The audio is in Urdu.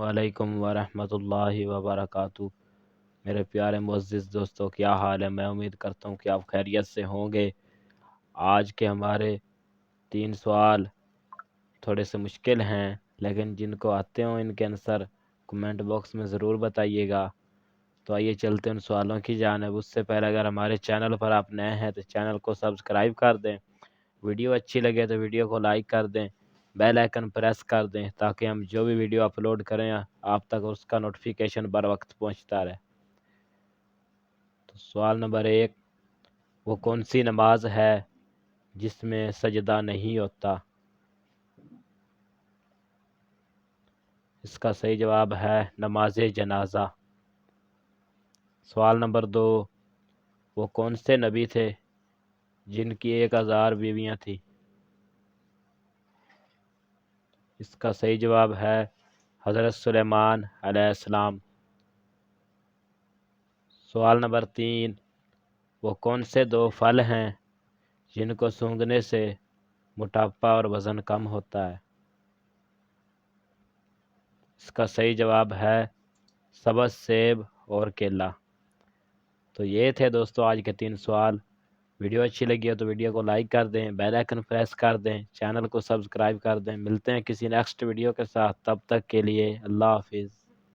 علیکم ورحمۃ اللہ وبرکاتہ۔ میرے پیارے معزز دوستوں، کیا حال ہے؟ میں امید کرتا ہوں کہ آپ خیریت سے ہوں گے۔ آج کے ہمارے 3 سوال تھوڑے سے مشکل ہیں، لیکن جن کو آتے ہوں ان کے آنسر کمنٹ باکس میں ضرور بتائیے گا۔ تو آئیے چلتے ہیں ان سوالوں کی جانب۔ اس سے پہلے اگر ہمارے چینل پر آپ نئے ہیں تو چینل کو سبسکرائب کر دیں، ویڈیو اچھی لگے تو ویڈیو کو لائک کر دیں، بیل آئیکن پریس کر دیں تاکہ ہم جو بھی ویڈیو اپلوڈ کریں آپ تک اس کا نوٹیفیکیشن بر وقت پہنچتا رہے۔ تو سوال نمبر 1، وہ کون سی نماز ہے جس میں سجدہ نہیں ہوتا؟ اس کا صحیح جواب ہے نماز جنازہ۔ سوال نمبر 2، وہ کون سے نبی تھے جن کی 1000 بیویاں تھیں؟ اس کا صحیح جواب ہے حضرت سلیمان علیہ السلام۔ سوال نمبر 3، وہ کون سے 2 پھل ہیں جن کو سونگھنے سے موٹاپا اور وزن کم ہوتا ہے؟ اس کا صحیح جواب ہے سبز سیب اور کیلا۔ تو یہ تھے دوستو آج کے 3 سوال۔ ویڈیو اچھی لگی ہو تو ویڈیو کو لائک کر دیں، بیل آئیکن پریس کر دیں، چینل کو سبسکرائب کر دیں۔ ملتے ہیں کسی نیکسٹ ویڈیو کے ساتھ، تب تک کے لیے اللہ حافظ۔